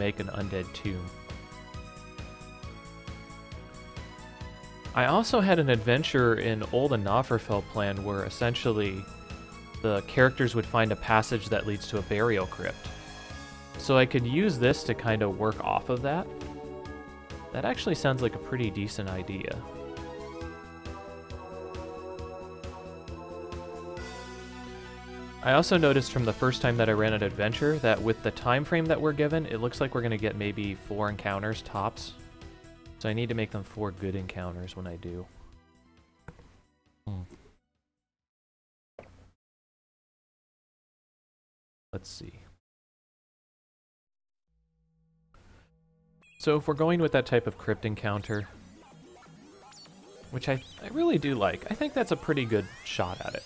make an undead tomb. I also had an adventure in Old Anofferfell plan where essentially the characters would find a passage that leads to a burial crypt. So I could use this to kind of work off of that. That actually sounds like a pretty decent idea. I also noticed from the first time that I ran an adventure that with the time frame that we're given, it looks like we're going to get maybe 4 encounters tops. So I need to make them 4 good encounters when I do. Let's see. So if we're going with that type of crypt encounter, which I really do like, I think that's a pretty good shot at it.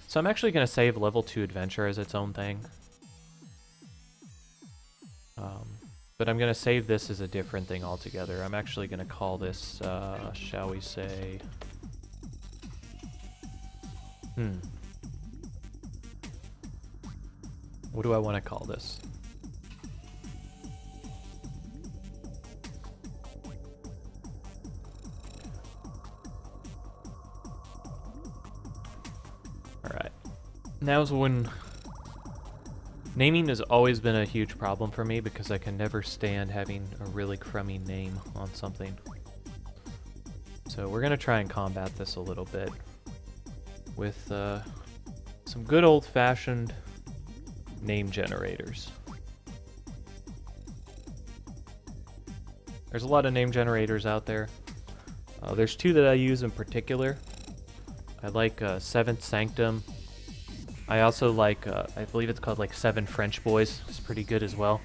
So I'm actually going to save level 2 adventure as its own thing. But I'm going to save this as a different thing altogether. I'm actually going to call this, shall we say... What do I want to call this? Alright. Now's when... Naming has always been a huge problem for me because I can never stand having a really crummy name on something. So we're going to try and combat this a little bit with some good old-fashioned name generators. There's a lot of name generators out there. There's 2 that I use in particular. I like Seventh Sanctum. I also like, I believe it's called like 7 French Boys. It's pretty good as well.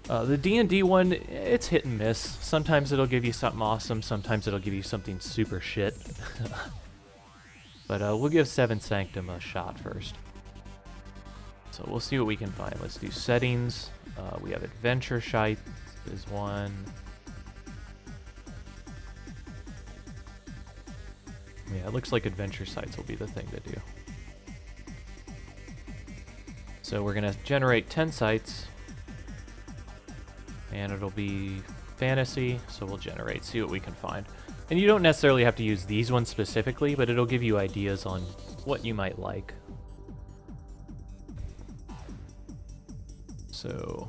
The D&D one, it's hit and miss. Sometimes it'll give you something awesome, sometimes it'll give you something super shit. But we'll give 7 Sanctum a shot first. So we'll see what we can find. Let's do settings. We have Adventure Shite is one. Yeah, it looks like Adventure Sites will be the thing to do. So we're going to generate 10 sites. And it'll be fantasy, so we'll generate, see what we can find. And you don't necessarily have to use these ones specifically, but it'll give you ideas on what you might like. So,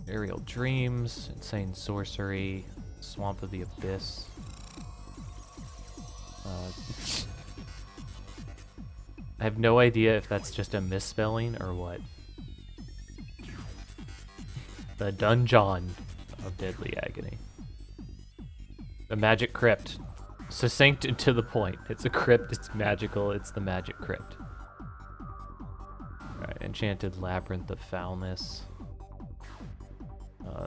Aerial Dreams, Insane Sorcery, Swamp of the Abyss. I have no idea if that's just a misspelling or what. The Dungeon of Deadly Agony. The Magic Crypt. Succinct and to the point. It's a crypt, it's magical, it's the Magic Crypt. Alright, Enchanted Labyrinth of Foulness.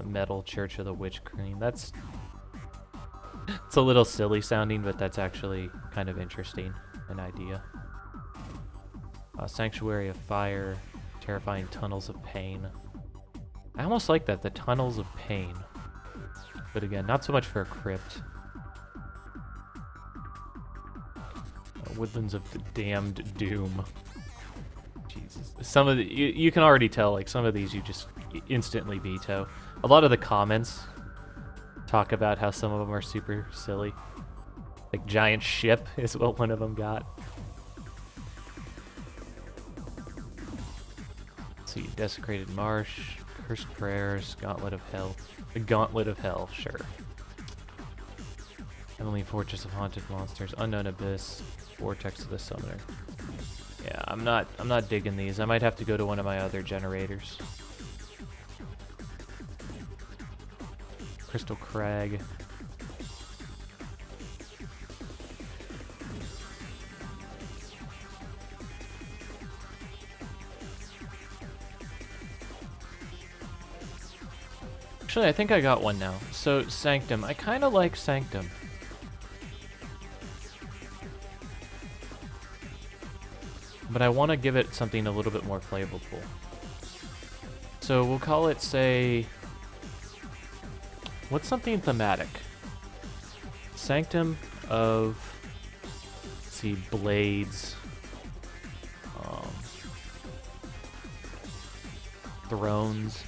Metal Church of the Witch Queen. That's... It's a little silly sounding, but that's actually kind of interesting. An idea. Sanctuary of Fire. Terrifying Tunnels of Pain. I almost like that, the Tunnels of Pain. But again, not so much for a crypt. Woodlands of the Damned Doom. Jesus. Some of the... You can already tell, like, some of these you just instantly veto. A lot of the comments talk about how some of them are super silly. Like, Giant Ship is what one of them got. Let's see, Desecrated Marsh, Cursed Prayers, Gauntlet of Hell. The Gauntlet of Hell, sure. Heavenly Fortress of Haunted Monsters, Unknown Abyss, Vortex of the Summoner. Yeah, I'm not digging these. I might have to go to one of my other generators. Crystal Crag. Actually, I think I got one now. So, Sanctum. I kind of like Sanctum. But I want to give it something a little bit more flavorful. So, we'll call it, say... What's something thematic? Sanctum of... Let's see, Blades. Thrones.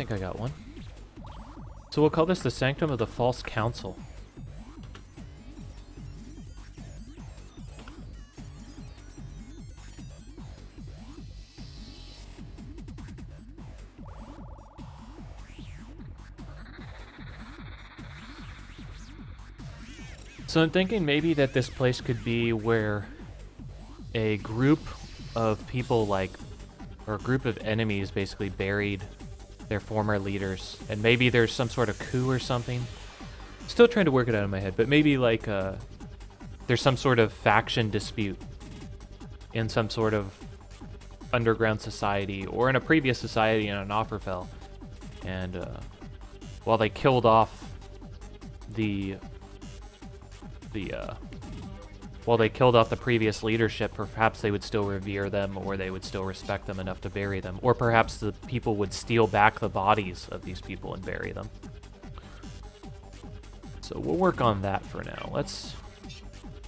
think I got one. So we'll call this the Sanctum of the False Council. So I'm thinking maybe that this place could be where a group of people, like, or a group of enemies basically buried their former leaders, and maybe there's some sort of coup or something. Still trying to work it out in my head, but maybe like there's some sort of faction dispute in some sort of underground society or in a previous society in an Offerfell, and while they killed off the previous leadership, perhaps they would still revere them, or they would still respect them enough to bury them, or perhaps the people would steal back the bodies of these people and bury them. So we'll work on that for now.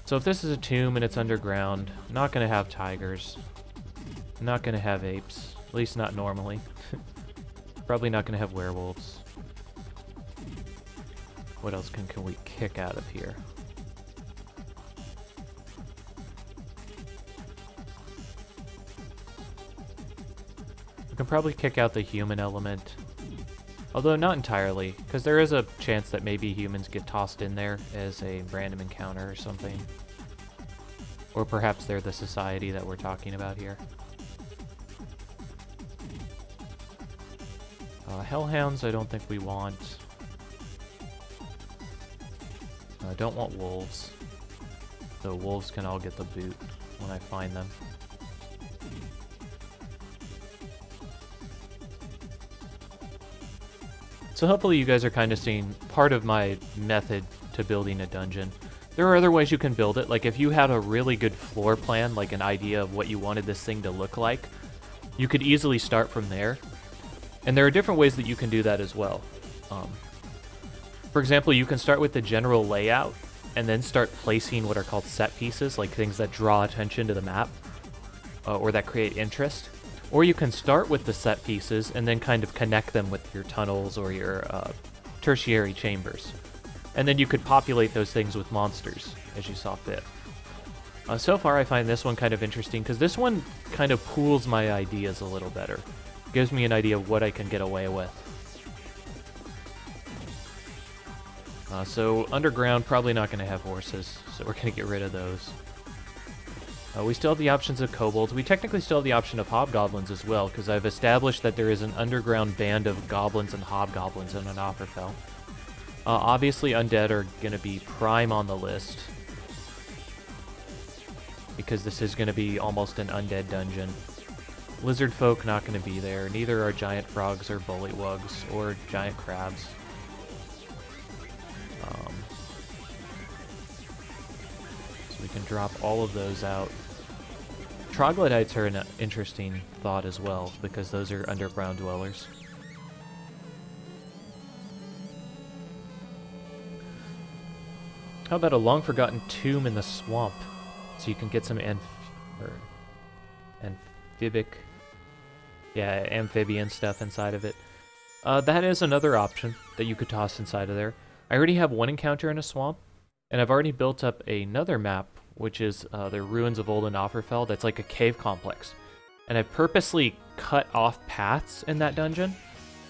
So if this is a tomb and it's underground, not going to have tigers, not going to have apes, at least not normally. Probably not going to have werewolves. What else can we kick out of here? We can probably kick out the human element. Although not entirely, because there is a chance that maybe humans get tossed in there as a random encounter or something. Or perhaps they're the society that we're talking about here. Hellhounds I don't think we want. I don't want wolves. The wolves can all get the boot when I find them. So hopefully you guys are kind of seeing part of my method to building a dungeon. There are other ways you can build it, like if you had a really good floor plan, like an idea of what you wanted this thing to look like, you could easily start from there. And there are different ways that you can do that as well. For example, you can start with the general layout and then start placing what are called set pieces, like things that draw attention to the map or that create interest. Or you can start with the set pieces and then kind of connect them with your tunnels or your tertiary chambers. And then you could populate those things with monsters as you saw fit. So far I find this one kind of interesting because this one kind of pools my ideas a little better. Gives me an idea of what I can get away with. So underground, probably not going to have horses, so we're going to get rid of those. We still have the options of kobolds. We technically still have the option of hobgoblins as well, because I've established that there is an underground band of goblins and hobgoblins in an Offerfell. Obviously, undead are going to be prime on the list, because this is going to be almost an undead dungeon. Lizard folk not going to be there. Neither are giant frogs or bullywugs or giant crabs. So we can drop all of those out. Troglodytes are an interesting thought as well, because those are underground dwellers. How about a long-forgotten tomb in the swamp? So you can get some amphibian stuff inside of it. That is another option that you could toss inside of there. I already have one encounter in a swamp, and I've already built up another map, which is the Ruins of Olden Offerfell. That's like a cave complex. And I purposely cut off paths in that dungeon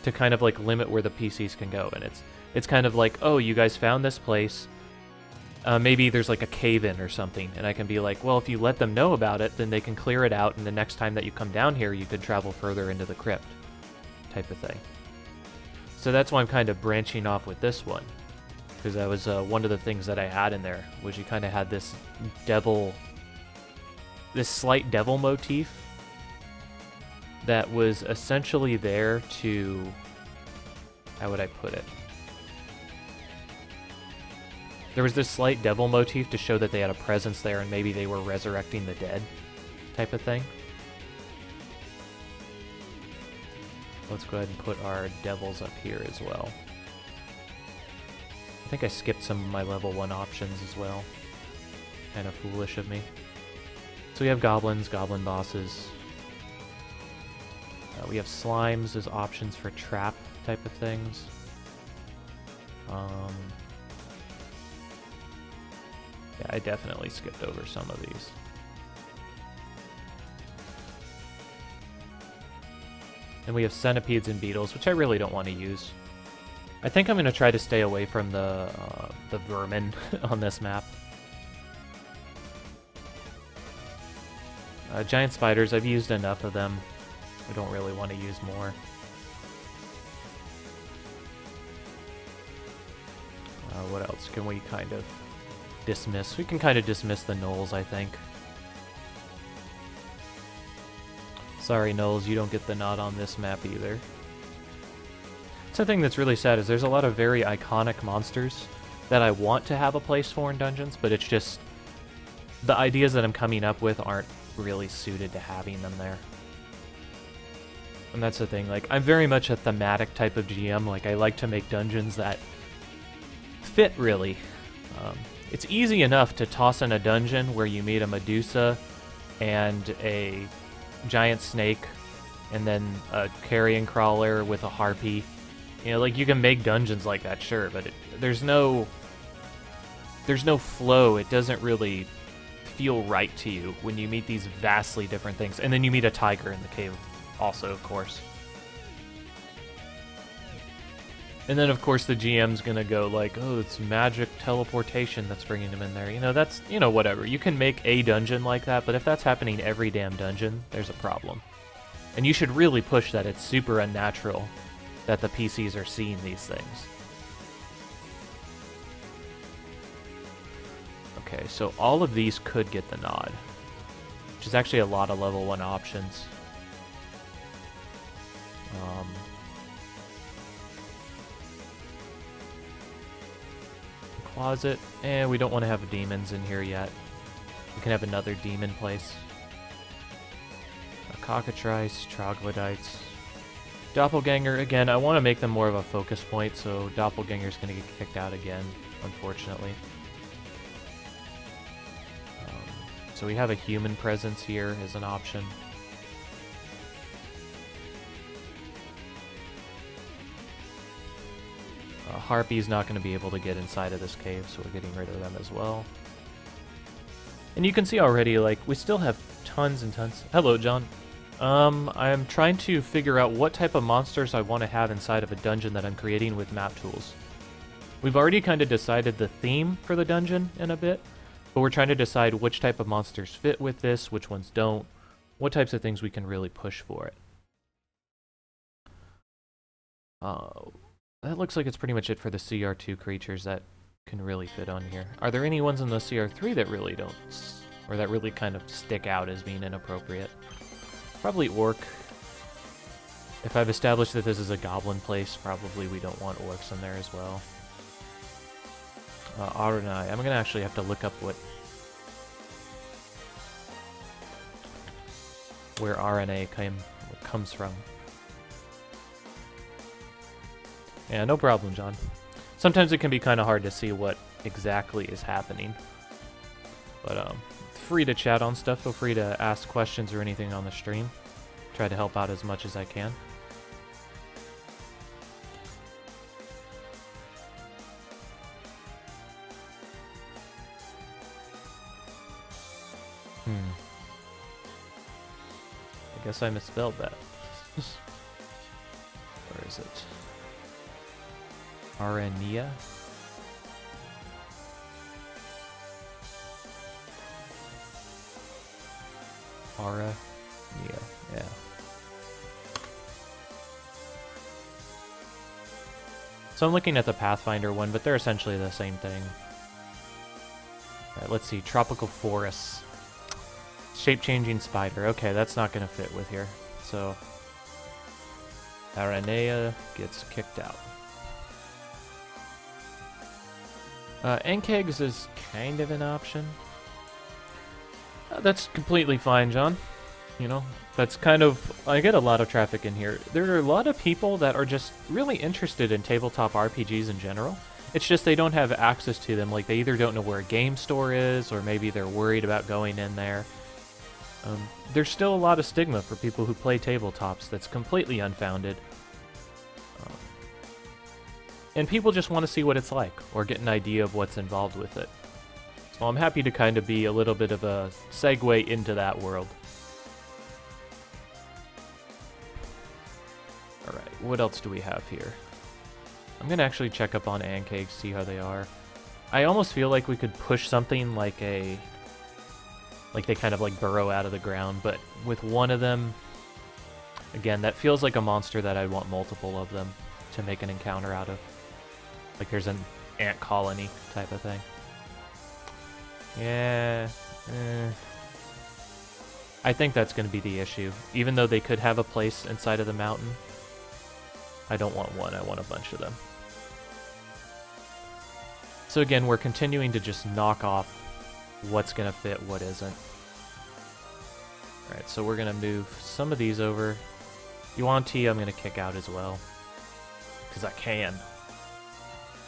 to kind of like limit where the PCs can go. And it's kind of like, oh, you guys found this place. Maybe there's like a cave-in or something, and I can be like, well, if you let them know about it, then they can clear it out, and the next time that you come down here, you can travel further into the crypt, type of thing. So that's why I'm kind of branching off with this one, because that was one of the things that I had in there, was you kind of had this slight devil motif that was essentially there to, how would I put it? There was this slight devil motif to show that they had a presence there and maybe they were resurrecting the dead type of thing. Let's go ahead and put our devils up here as well. I think I skipped some of my level 1 options as well. Kind of foolish of me. So we have goblins, goblin bosses. We have slimes as options for trap type of things. Yeah, I definitely skipped over some of these. And we have centipedes and beetles, which I really don't want to use. I think I'm going to try to stay away from the vermin on this map. Giant spiders, I've used enough of them. I don't really want to use more. What else can we kind of dismiss? We can kind of dismiss the gnolls, I think. Sorry, gnolls, you don't get the nod on this map either. Something that's really sad is there's a lot of very iconic monsters that I want to have a place for in dungeons, but it's just the ideas that I'm coming up with aren't really suited to having them there. And that's the thing, like, I'm very much a thematic type of GM. Like, I like to make dungeons that fit, really. It's easy enough to toss in a dungeon where you meet a Medusa and a giant snake and then a carrion crawler with a harpy. You know, like, you can make dungeons like that, sure, but there's no flow. It doesn't really feel right to you when you meet these vastly different things. And then you meet a tiger in the cave also, of course. And then, of course, the GM's gonna go like, oh, it's magic teleportation that's bringing him in there. You know, that's, you know, whatever. You can make a dungeon like that, but if that's happening every damn dungeon, there's a problem. And you should really push that it's super unnatural that the PCs are seeing these things. Okay, so all of these could get the nod, which is actually a lot of level 1 options. Closet, and we don't want to have demons in here yet. We can have another demon place. A cockatrice, troglodytes. Doppelganger, again, I want to make them more of a focus point, so Doppelganger's going to get kicked out again, unfortunately. So we have a human presence here as an option. Harpy's not going to be able to get inside of this cave, so we're getting rid of them as well. And you can see already, like, we still have tons and tons. Hello, John. I'm trying to figure out what type of monsters I want to have inside of a dungeon that I'm creating with map tools. We've already kind of decided the theme for the dungeon in a bit, but we're trying to decide which type of monsters fit with this, which ones don't, what types of things we can really push for it. That looks like it's pretty much it for the CR2 creatures that can really fit on here. Are there any ones in the CR3 that really don't, or that really kind of stick out as being inappropriate? Probably Orc. If I've established that this is a goblin place, probably we don't want orcs in there as well. Aranai. I'm going to actually have to look up where RNA comes from. Yeah, no problem, John. Sometimes it can be kind of hard to see what exactly is happening. But free to chat on stuff. Feel free to ask questions or anything on the stream. Try to help out as much as I can. I guess I misspelled that. Where is it? Arania? Arania, yeah. So I'm looking at the Pathfinder one, but they're essentially the same thing. Alright, let's see. Tropical forests. Shape-changing spider. Okay, that's not going to fit with here. So, Aranea gets kicked out. Enkegs is kind of an option. That's completely fine, John. You know, that's kind of... I get a lot of traffic in here. There are a lot of people that are just really interested in tabletop RPGs in general. It's just they don't have access to them. Like, they either don't know where a game store is, or maybe they're worried about going in there. There's still a lot of stigma for people who play tabletops that's completely unfounded. And people just want to see what it's like, or get an idea of what's involved with it. So I'm happy to kind of be a little bit of a segue into that world. Alright, what else do we have here? I'm gonna actually check up on Ancakes, see how they are. I almost feel like we could push something like a... like they kind of like burrow out of the ground, but with one of them... Again, that feels like a monster that I'd want multiple of them to make an encounter out of. Like there's an ant colony type of thing. Yeah. I think that's going to be the issue. Even though they could have a place inside of the mountain, I don't want one, I want a bunch of them. So again, we're continuing to just knock off what's going to fit, what isn't. Alright, so we're going to move some of these over. Yuan-Ti I'm going to kick out as well, because I can.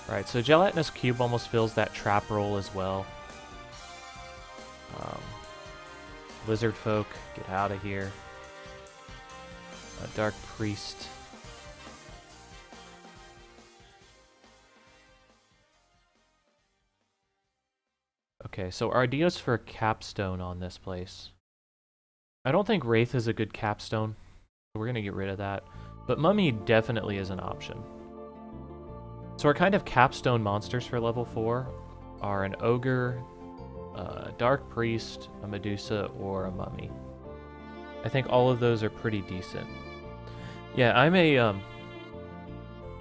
Alright, so Gelatinous Cube almost fills that trap role as well. Lizard Folk, get out of here. Dark Priest. Okay, so our ideas for a capstone on this place. I don't think Wraith is a good capstone. We're going to get rid of that. But Mummy definitely is an option. So our kind of capstone monsters for level 4 are an Ogre, a Dark Priest, a Medusa, or a Mummy. I think all of those are pretty decent. Yeah, I'm a...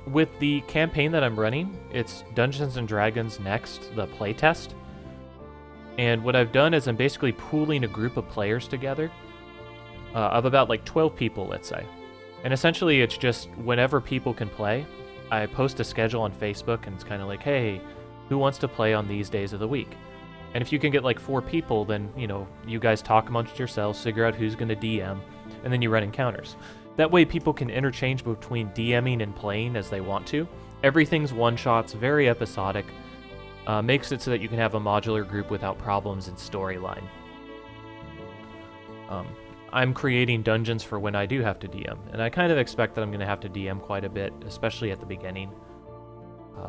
with the campaign that I'm running, it's Dungeons & Dragons Next, the playtest. And what I've done is I'm basically pooling a group of players together. Of about like 12 people, let's say. And essentially it's just whenever people can play, I post a schedule on Facebook and it's kind of like, hey, who wants to play on these days of the week? And if you can get like 4 people, then, you know, you guys talk amongst yourselves, figure out who's going to DM, and then you run encounters. That way people can interchange between DMing and playing as they want to. Everything's one-shots, very episodic. Makes it so that you can have a modular group without problems in storyline. I'm creating dungeons for when I do have to DM, and I kind of expect that I'm going to have to DM quite a bit, especially at the beginning.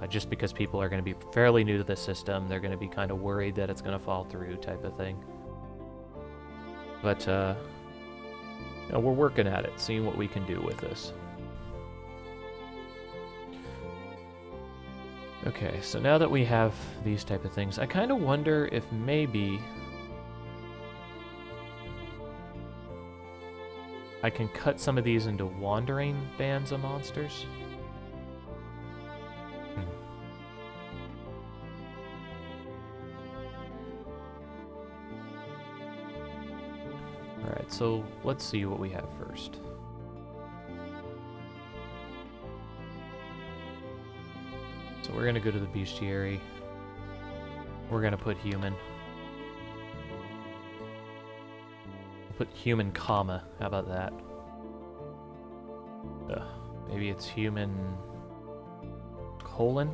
Just because people are going to be fairly new to the system, they're going to be kind of worried that it's going to fall through type of thing. But, you know, we're working at it, seeing what we can do with this. Okay, so now that we have these type of things, I kind of wonder if maybe I can cut some of these into wandering bands of monsters. Alright, so let's see what we have first. So we're going to go to the bestiary. We're going to put human. Put human comma. How about that? Maybe it's human colon?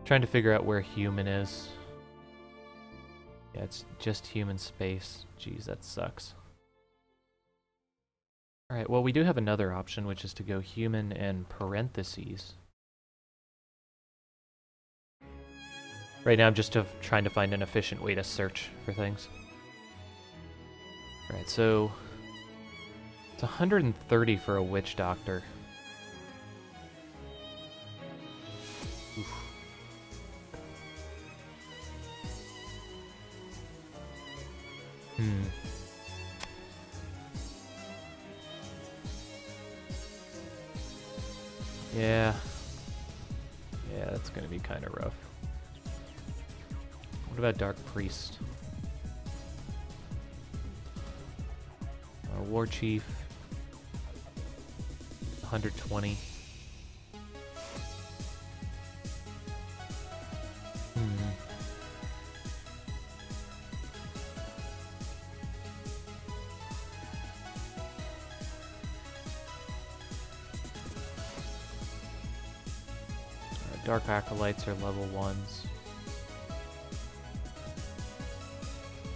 Trying to figure out where human is. Yeah, it's just human space. Jeez, that sucks. Alright, well we do have another option, which is to go human and parentheses. Right now I'm just trying to find an efficient way to search for things. Alright, so it's 130 for a witch doctor. Oof. Yeah. Yeah, that's gonna be kind of rough. What about Dark Priest? War Chief. 120. Dark Acolytes are level 1s.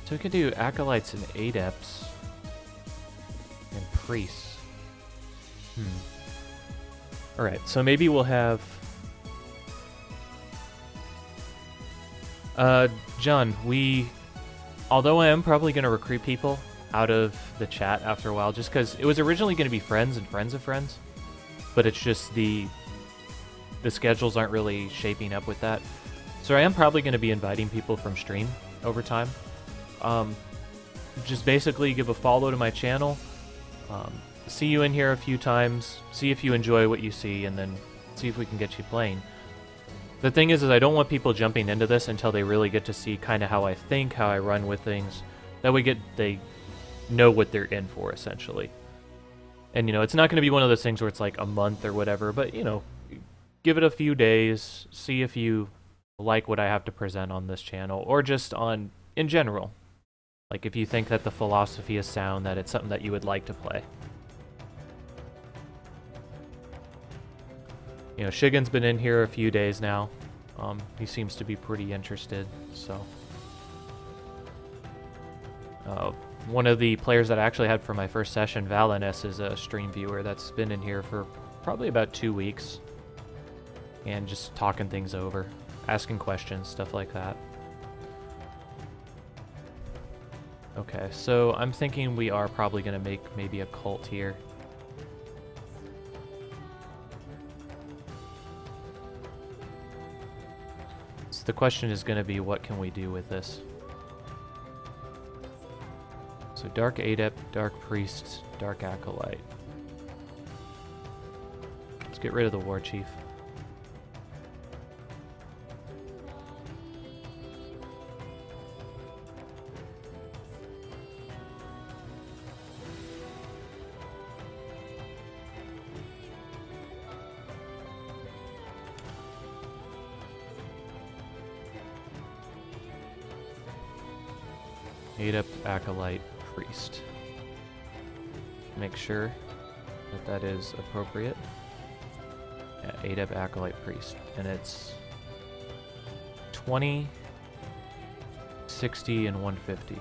So we could do Acolytes and Adepts. And Priests. Alright, so maybe we'll have... John, although I am probably going to recruit people out of the chat after a while, just because it was originally going to be friends and friends of friends, but it's just the schedules aren't really shaping up with that. So I am probably going to be inviting people from stream over time. Just basically give a follow to my channel, see you in here a few times, see if you enjoy what you see, and then see if we can get you playing. The thing is I don't want people jumping into this until they really get to see kind of how I think, how I run with things. That way they know what they're in for, essentially. And, you know, it's not going to be one of those things where it's like a month or whatever, but, you know, give it a few days, see if you like what I have to present on this channel, or just in general. Like, if you think that the philosophy is sound, that it's something that you would like to play. You know, Shigen's been in here a few days now. He seems to be pretty interested, so... one of the players that I actually had for my first session, Valines, is a stream viewer that's been in here for probably about 2 weeks. And just talking things over, asking questions, stuff like that. Okay, so I'm thinking we are probably going to make maybe a cult here. So the question is going to be, what can we do with this? So Dark Adept, Dark Priest, Dark Acolyte. Let's get rid of the War Chief. Adept, Acolyte, Priest. Make sure that is appropriate. Yeah, Adept, Acolyte, Priest. And it's 20, 60, and 150.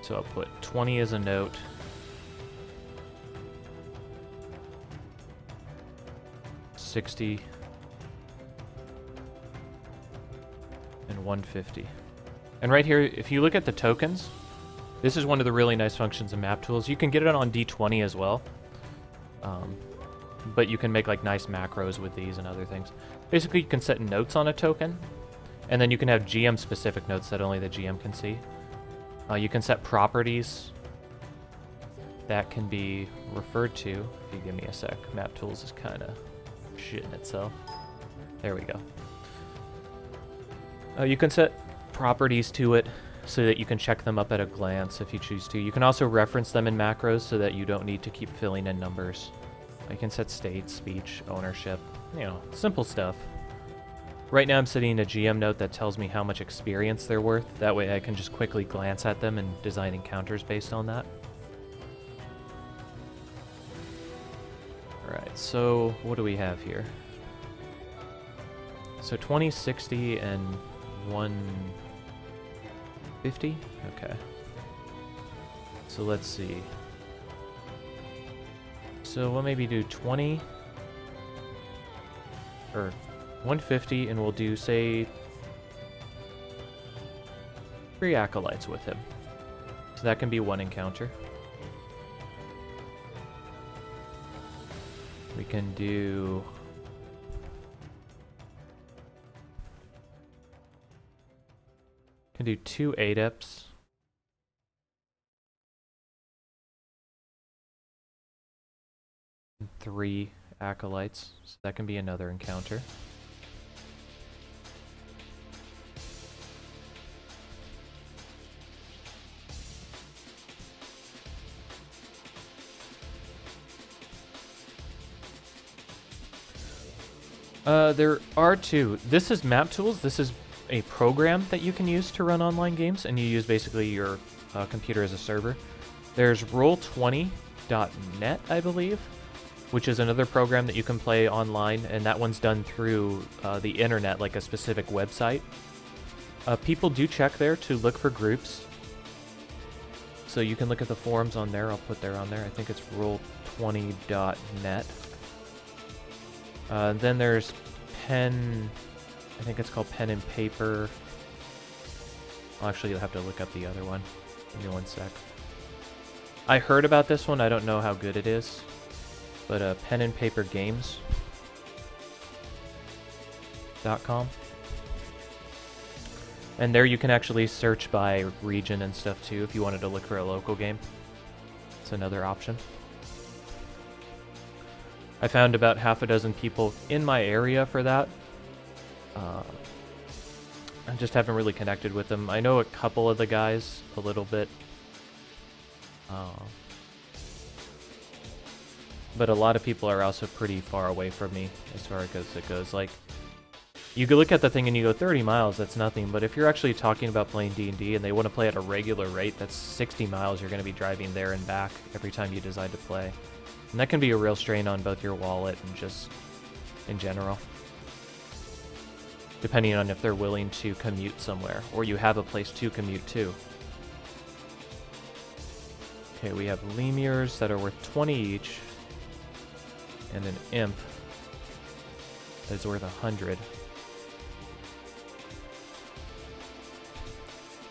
So I'll put 20 as a note. $60 and 150. And right here, if you look at the tokens, this is one of the really nice functions in map tools. You can get it on D20 as well, but you can make like nice macros with these and other things. Basically, you can set notes on a token, and then you can have GM specific notes that only the GM can see. You can set properties that can be referred to. If you give me a sec, map tools is kind of shitting itself. There we go. You can set properties to it so that you can check them up at a glance if you choose to. You can also reference them in macros so that you don't need to keep filling in numbers. You can set state, speech, ownership, you know, simple stuff. Right now I'm setting a GM note that tells me how much experience they're worth. That way I can just quickly glance at them and design encounters based on that. Alright, so what do we have here? So 20, 60, and 150? Okay. So let's see. So we'll maybe do 20 or 150, and we'll do, say, 3 acolytes with him. So that can be 1 encounter. We can do... Can do 2 adepts. And 3 acolytes. So that can be another encounter. There are 2. This is Map Tools. This is a program that you can use to run online games, and you use basically your computer as a server. There's Roll20.net, I believe, which is another program that you can play online, and that one's done through the internet, like a specific website. People do check there to look for groups, so you can look at the forums on there. I'll put there on there. I think it's Roll20.net. Then there's pen, I think it's called pen and paper. Well, actually, you'll have to look up the other one. Give me one sec. I heard about this one. I don't know how good it is. But pen and paper games.com. And there you can actually search by region and stuff too if you wanted to look for a local game. It's another option. I found about half a dozen people in my area for that. I just haven't really connected with them. I know a couple of the guys a little bit. But a lot of people are also pretty far away from me as far as it goes. Like, you could look at the thing and you go 30 miles, that's nothing. But if you're actually talking about playing D&D and they want to play at a regular rate, that's 60 miles you're going to be driving there and back every time you decide to play. And that can be a real strain on both your wallet and just in general. Depending on if they're willing to commute somewhere, or you have a place to commute to. Okay, we have lemurs that are worth 20 each, and an imp that is worth 100.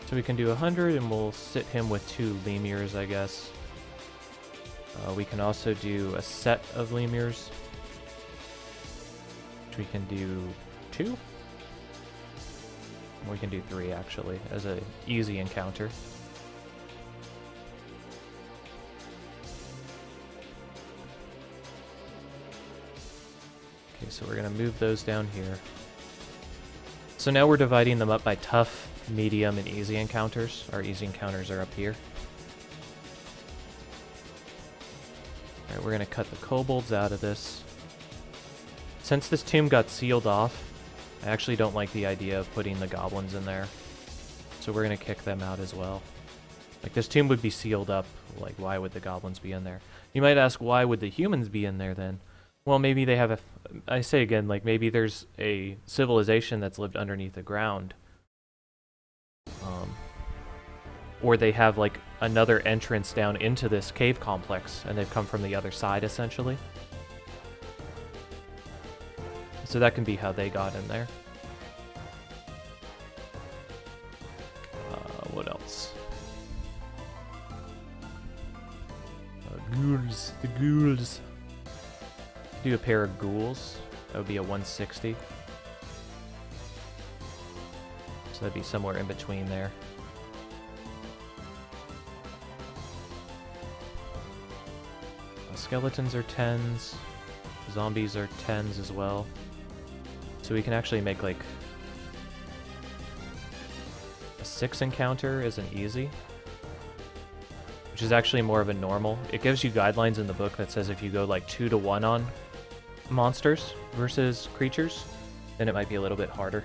So we can do 100, and we'll sit him with 2 lemurs, I guess. We can also do a set of lemurs, which we can do 2. We can do 3 actually, as an easy encounter. Okay, so we're gonna move those down here. So now we're dividing them up by tough, medium, and easy encounters. Our easy encounters are up here. Alright, we're gonna cut the kobolds out of this. Since this tomb got sealed off, I actually don't like the idea of putting the goblins in there. So we're going to kick them out as well. Like, this tomb would be sealed up. Like, why would the goblins be in there? You might ask, why would the humans be in there then? Well, maybe they have a... I say again, like, maybe there's a civilization that's lived underneath the ground. Or they have, like, another entrance down into this cave complex, and they've come from the other side, essentially. So that can be how they got in there. What else? Ghouls. The ghouls. Do a pair of ghouls. That would be a 160. So that'd be somewhere in between there. Skeletons are 10s. Zombies are 10s as well. So we can actually make like a 6 encounter as an easy, which is actually more of a normal. It gives you guidelines in the book that says if you go like 2 to 1 on monsters versus creatures, then it might be a little bit harder.